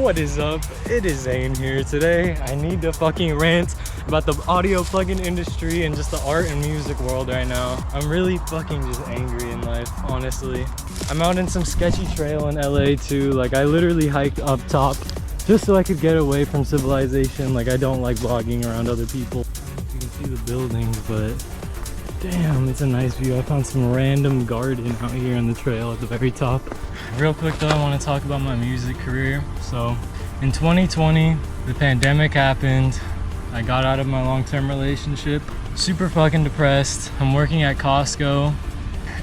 What is up? It is Zane here. Today I need to fucking rant about the audio plugin industry and just the art and music world right now. I'm really fucking just angry in life, honestly. I'm out in some sketchy trail in LA too. Like, I literally hiked up top just so I could get away from civilization. Like, I don't like vlogging around other people. You can see the buildings, but damn, it's a nice view. I found some random garden out here on the trail at the very top. Real quick though, I want to talk about my music career. So in 2020, the pandemic happened. I got out of my long-term relationship, super fucking depressed. I'm working at Costco.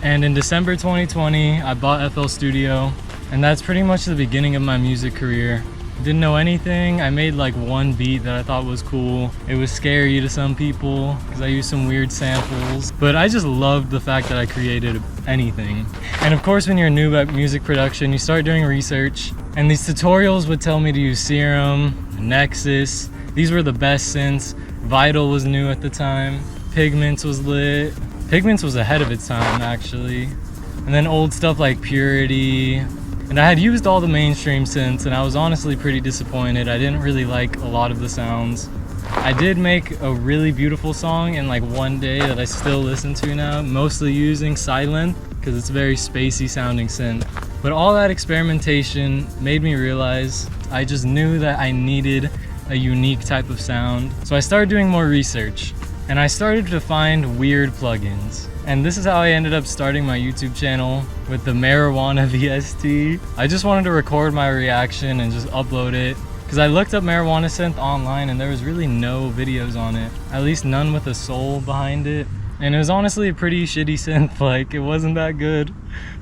And in December 2020, I bought FL Studio. And that's pretty much the beginning of my music career. Didn't know anything. I made like one beat that I thought was cool. It was scary to some people because I used some weird samples, but I just loved the fact that I created anything. And of course, when you're new at music production, you start doing research, and these tutorials would tell me to use Serum, Nexus. These were the best synths. Vital was new at the time. Pigments was lit. Pigments was ahead of its time, actually. And then old stuff like Purity. And I had used all the mainstream synths, and I was honestly pretty disappointed. I didn't really like a lot of the sounds. I did make a really beautiful song in like one day that I still listen to now, mostly using Silent because it's a very spacey sounding synth. But all that experimentation made me realize I just knew that I needed a unique type of sound. So I started doing more research, and I started to find weird plugins. And this is how I ended up starting my YouTube channel with the Marijuana VST. I just wanted to record my reaction and just upload it, because I looked up Marijuana synth online and there was really no videos on it. At least none with a soul behind it. And it was honestly a pretty shitty synth, like it wasn't that good.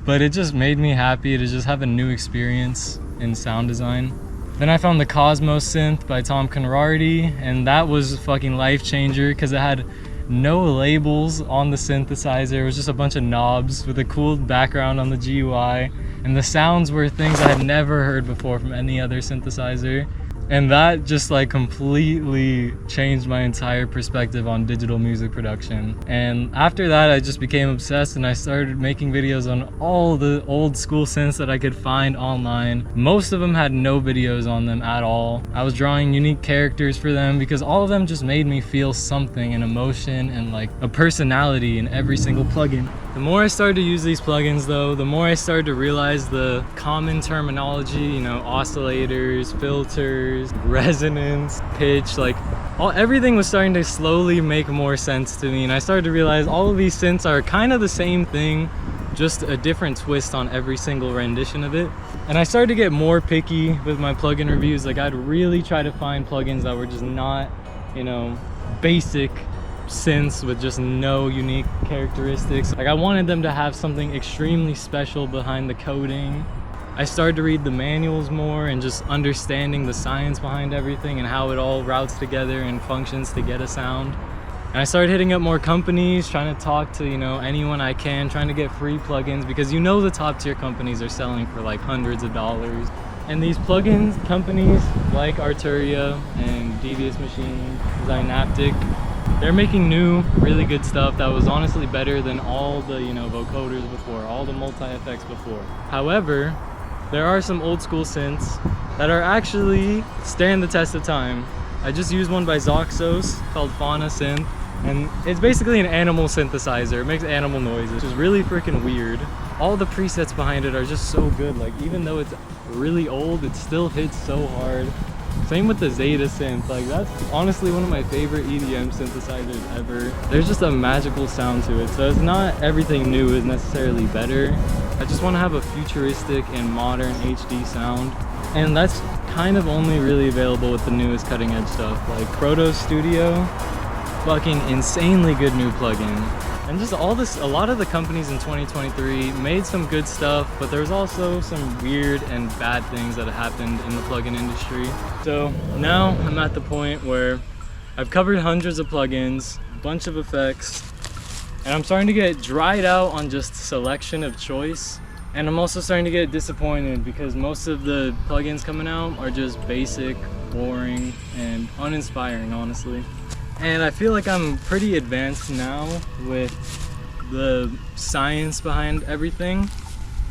But it just made me happy to just have a new experience in sound design. Then I found the Cosmos synth by Tom Conrarty, and that was a fucking life changer because it had no labels on the synthesizer. It was just a bunch of knobs with a cool background on the GUI, and the sounds were things I had never heard before from any other synthesizer. And that just like completely changed my entire perspective on digital music production. And after that, I just became obsessed, and I started making videos on all the old school synths that I could find online. Most of them had no videos on them at all. I was drawing unique characters for them because all of them just made me feel something, an emotion and like a personality in every single plugin. The more I started to use these plugins though, the more I started to realize the common terminology, you know, oscillators, filters, resonance, pitch, like everything was starting to slowly make more sense to me. And I started to realize all of these synths are kind of the same thing, just a different twist on every single rendition of it. And I started to get more picky with my plugin reviews. Like, I'd really try to find plugins that were just not, you know, basic synths with just no unique characteristics. Like, I wanted them to have something extremely special behind the coding. I started to read the manuals more and just understanding the science behind everything and how it all routes together and functions to get a sound. And I started hitting up more companies, trying to talk to, you know, anyone I can, trying to get free plugins, because you know the top tier companies are selling for like hundreds of dollars. And these plugins companies like Arturia and Devious Machine, Synaptic, they're making new, really good stuff that was honestly better than all the, you know, vocoders before, all the multi-effects before. However, there are some old school synths that are actually stand the test of time. I just used one by Zoxos called Fauna Synth, and it's basically an animal synthesizer. It makes animal noises, which is really freaking weird. All the presets behind it are just so good. Like, even though it's really old, it still hits so hard. Same with the Zeta synth. Like, that's honestly one of my favorite EDM synthesizers ever. There's just a magical sound to it. So it's not everything new is necessarily better. I just want to have a futuristic and modern HD sound. And that's kind of only really available with the newest cutting edge stuff. Like Proto Studio, fucking insanely good new plugin. And just all this, a lot of the companies in 2023 made some good stuff, but there's also some weird and bad things that happened in the plugin industry. So now I'm at the point where I've covered hundreds of plugins, a bunch of effects, and I'm starting to get dried out on just selection of choice. And I'm also starting to get disappointed because most of the plugins coming out are just basic, boring, and uninspiring, honestly. And I feel like I'm pretty advanced now with the science behind everything.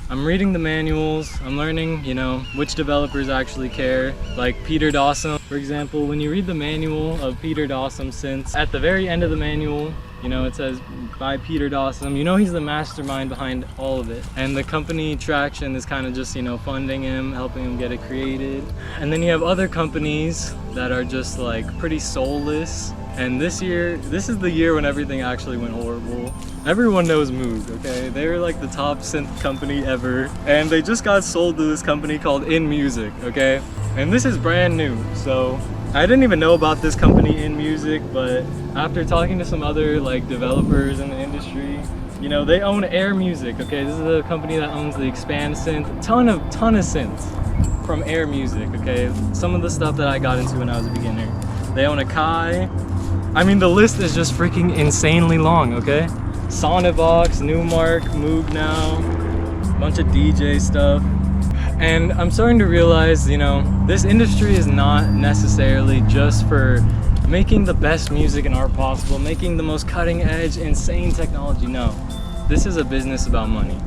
I'm reading the manuals, I'm learning, you know, which developers actually care. Like Peter Dawson, for example, when you read the manual of Peter Dawson synths, at the very end of the manual, you know, it says by Peter Dawson. You know he's the mastermind behind all of it. And the company Traction is kind of just, you know, funding him, helping him get it created. And then you have other companies that are just like pretty soulless. And this is the year when everything actually went horrible. Everyone knows Moog, okay? They were like the top synth company ever. And they just got sold to this company called In Music, okay? And this is brand new, so I didn't even know about this company In Music, but after talking to some other like developers in the industry, you know, they own Air Music, okay? This is a company that owns the Expand synth, ton of synths from Air Music, okay? Some of the stuff that I got into when I was a beginner. They own Akai. I mean, the list is just freaking insanely long, okay? Sonivox, Newmark, Moog now, a bunch of DJ stuff. And I'm starting to realize, you know, this industry is not necessarily just for making the best music and art possible, making the most cutting edge, insane technology. No, this is a business about money.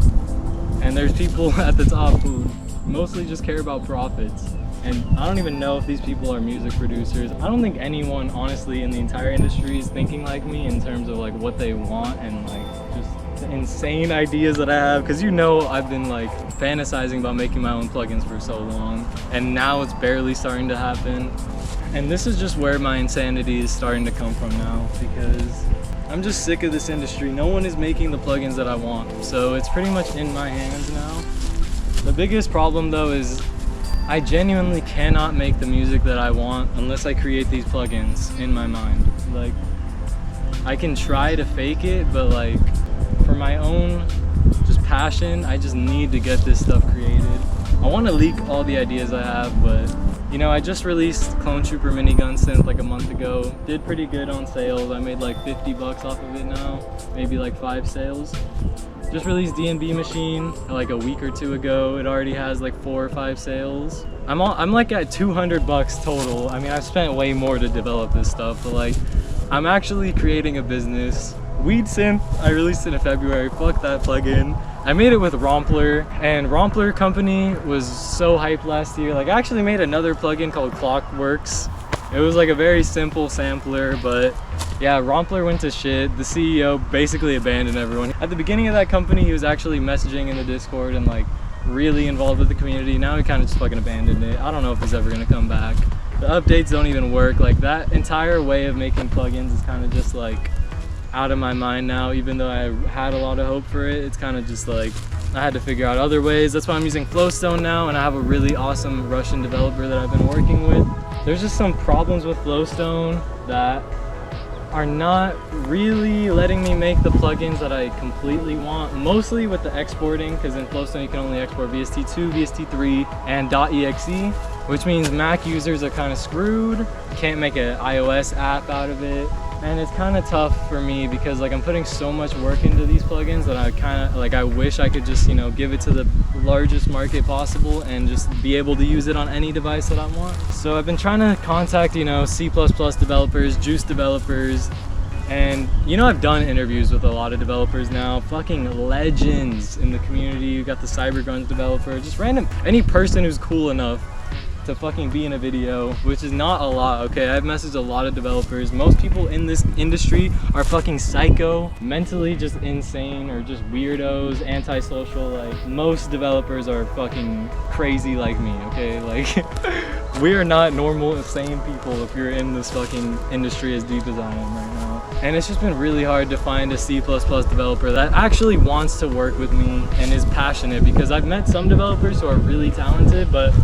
And there's people at the top who mostly just care about profits. And I don't even know if these people are music producers. I don't think anyone, honestly, in the entire industry is thinking like me in terms of like what they want and like just the insane ideas that I have. Cause you know I've been like fantasizing about making my own plugins for so long, and now it's barely starting to happen. And this is just where my insanity is starting to come from now, because I'm just sick of this industry. No one is making the plugins that I want. So it's pretty much in my hands now. The biggest problem though is I genuinely cannot make the music that I want unless I create these plugins in my mind. Like, I can try to fake it, but like, for my own just passion, I just need to get this stuff created. I want to leak all the ideas I have, but you know, I just released Clone Trooper Minigun Synth like a month ago. Did pretty good on sales. I made like 50 bucks off of it now, maybe like 5 sales. Just released D&B Machine like a week or 2 ago. It already has like 4 or 5 sales. I'm like at 200 bucks total. I mean, I've spent way more to develop this stuff, but like, I'm actually creating a business. Weed Synth, I released it in February. Fuck that plugin. I made it with Romplur, and Romplur company was so hyped last year. Like, I actually made another plugin called Clockworks. It was like a very simple sampler, but yeah, Romplur went to shit. The CEO basically abandoned everyone. At the beginning of that company, he was actually messaging in the Discord and like really involved with the community. Now he kind of just fucking abandoned it. I don't know if he's ever gonna come back. The updates don't even work. Like, that entire way of making plugins is kind of just like out of my mind now. Even though I had a lot of hope for it, it's kind of just like I had to figure out other ways. That's why I'm using Flowstone now, and I have a really awesome Russian developer that I've been working with. There's just some problems with Flowstone that are not really letting me make the plugins that I completely want. Mostly with the exporting, because in Flowstone you can only export VST2, VST3, and .exe, which means Mac users are kind of screwed. Can't make an iOS app out of it. And it's kind of tough for me because like I'm putting so much work into these plugins that I kind of like, I wish I could just, you know, give it to the largest market possible and just be able to use it on any device that I want. So I've been trying to contact, you know, C++ developers, Juice developers, and you know, I've done interviews with a lot of developers now, fucking legends in the community. You got the Cybergrunge developer, just random, any person who's cool enough to fucking be in a video, which is not a lot, okay? I've messaged a lot of developers. Most people in this industry are fucking psycho, mentally just insane, or just weirdos, antisocial. Like, most developers are fucking crazy like me, okay? Like, we are not normal, sane people if you're in this fucking industry as deep as I am right now. And it's just been really hard to find a C++ developer that actually wants to work with me and is passionate, because I've met some developers who are really talented, but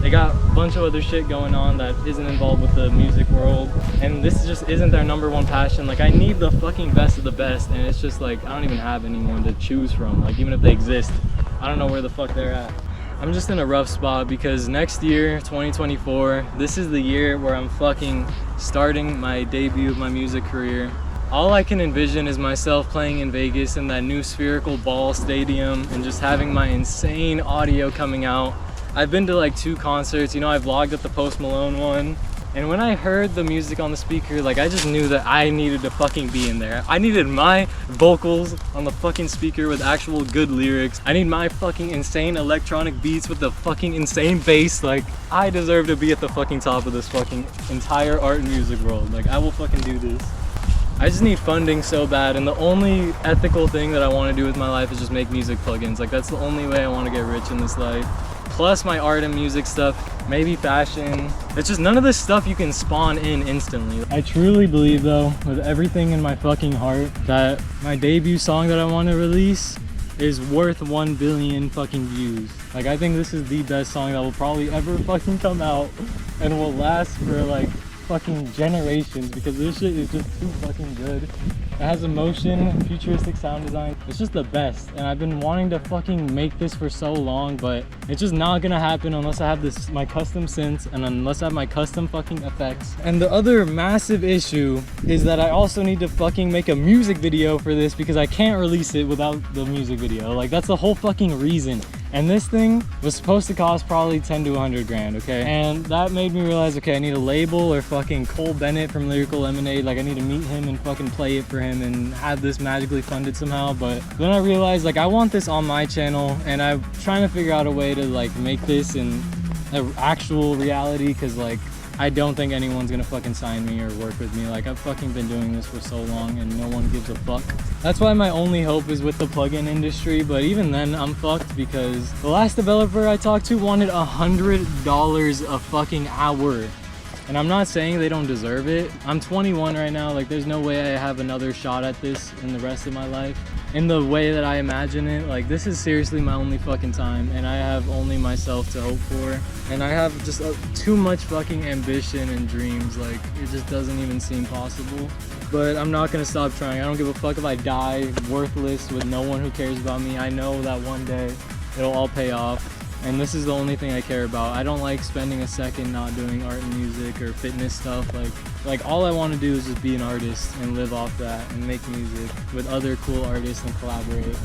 they got a bunch of other shit going on that isn't involved with the music world, and this just isn't their #1 passion. Like, I need the fucking best of the best, and it's just like I don't even have anyone to choose from. Like, even if they exist, I don't know where the fuck they're at. I'm just in a rough spot because next year, 2024, this is the year where I'm fucking starting my debut of my music career. All I can envision is myself playing in Vegas in that new spherical ball stadium and just having my insane audio coming out. I've been to like 2 concerts, you know, I vlogged at the Post Malone one, And when I heard the music on the speaker, like I just knew that I needed to fucking be in there. I needed my vocals on the fucking speaker with actual good lyrics. I need my fucking insane electronic beats with the fucking insane bass. Like I deserve to be at the fucking top of this fucking entire art and music world. Like I will fucking do this. I just need funding so bad, and the only ethical thing that I want to do with my life is just make music plugins. Like that's the only way I want to get rich in this life. Plus my art and music stuff, maybe fashion. It's just none of this stuff you can spawn in instantly. I truly believe though, with everything in my fucking heart, that my debut song that I want to release is worth 1 billion fucking views. Like I think this is the best song that will probably ever fucking come out and will last for like fucking generations, because this shit is just too fucking good. It has emotion, futuristic sound design. It's just the best, and I've been wanting to fucking make this for so long, but it's just not gonna happen unless I have this my custom synths and unless I have my custom fucking effects. And the other massive issue is that I also need to fucking make a music video for this, because I can't release it without the music video. Like that's the whole fucking reason. And this thing was supposed to cost probably 10 to 100 grand, okay? And that made me realize, okay, I need a label or fucking Cole Bennett from Lyrical Lemonade. Like I need to meet him and fucking play it for him and have this magically funded somehow. But then I realized like I want this on my channel, and I'm trying to figure out a way to like make this in an actual reality, because like I don't think anyone's gonna fucking sign me or work with me. Like I've fucking been doing this for so long and no one gives a fuck. That's why my only hope is with the plugin industry, but even then I'm fucked, because the last developer I talked to wanted $100 a fucking hour. And I'm not saying they don't deserve it. I'm 21 right now, like there's no way I have another shot at this in the rest of my life. In the way that I imagine it, like this is seriously my only fucking time, and I have only myself to hope for. And I have just too much fucking ambition and dreams, like it just doesn't even seem possible. But I'm not gonna stop trying. I don't give a fuck if I die worthless with no one who cares about me. I know that one day it'll all pay off. And this is the only thing I care about. I don't like spending a second not doing art and music or fitness stuff. Like all I want to do is just be an artist and live off that and make music with other cool artists and collaborate.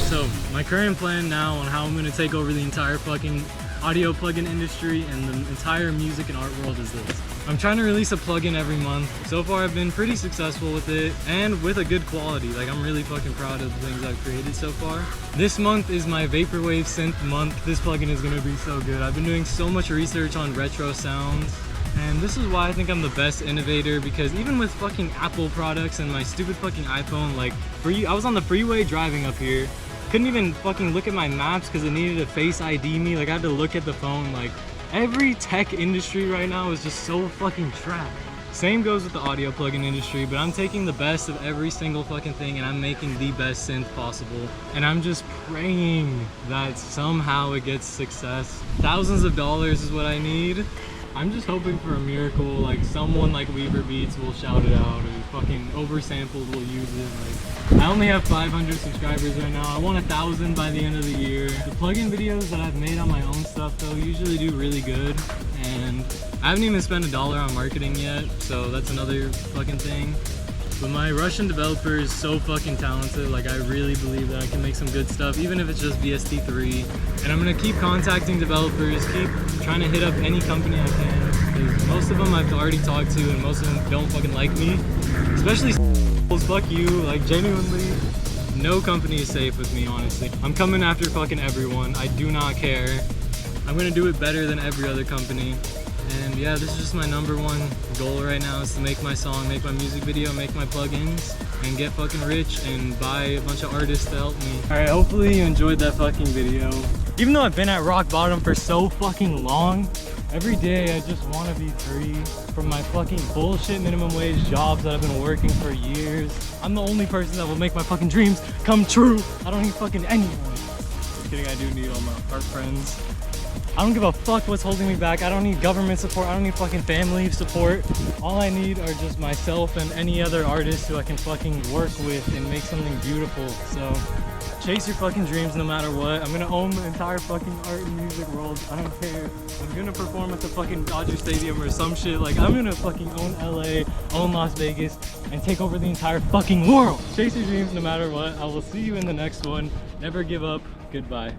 So my current plan now on how I'm going to take over the entire fucking audio plugin industry and the entire music and art world is this. I'm trying to release a plugin every month. So far I've been pretty successful with it, and with a good quality. Like I'm really fucking proud of the things I've created so far. This month is my Vaporwave synth month. This plugin is gonna be so good. I've been doing so much research on retro sounds, and this is why I think I'm the best innovator, because even with fucking Apple products and my stupid fucking iPhone, like I was on the freeway driving up here, couldn't even fucking look at my maps because it needed to Face ID me. Like I had to look at the phone. Like every tech industry right now is just so fucking trash. Same goes with the audio plugin industry, but I'm taking the best of every single fucking thing and I'm making the best synth possible. And I'm just praying that somehow it gets success. Thousands of dollars is what I need. I'm just hoping for a miracle, like someone like Weaver Beats will shout it out, or fucking Oversampled will use it. Like, I only have 500 subscribers right now. I want 1,000 by the end of the year. The plugin videos that I've made on my own stuff though usually do really good, and I haven't even spent $1 on marketing yet, so that's another fucking thing. But my Russian developer is so fucking talented. Like I really believe that I can make some good stuff, even if it's just VST3. And I'm gonna keep contacting developers, keep trying to hit up any company I can, because most of them I've already talked to and most of them don't fucking like me. Especially fuck you, like genuinely, no company is safe with me, honestly. I'm coming after fucking everyone. I do not care. I'm gonna do it better than every other company. And yeah, this is just my #1 goal right now, is to make my song, make my music video, make my plugins, and get fucking rich and buy a bunch of artists to help me. Alright, hopefully you enjoyed that fucking video. Even though I've been at rock bottom for so fucking long, every day I just want to be free from my fucking bullshit minimum wage jobs that I've been working for years. I'm the only person that will make my fucking dreams come true. I don't need fucking anyone. Just kidding, I do need all my art friends. I don't give a fuck what's holding me back. I don't need government support. I don't need fucking family support. All I need are just myself and any other artist who I can fucking work with and make something beautiful. So chase your fucking dreams no matter what. I'm gonna own the entire fucking art and music world. I don't care. I'm gonna perform at the fucking Dodger Stadium or some shit. Like I'm gonna fucking own LA, own Las Vegas, and take over the entire fucking world. Chase your dreams no matter what. I will see you in the next one. Never give up. Goodbye.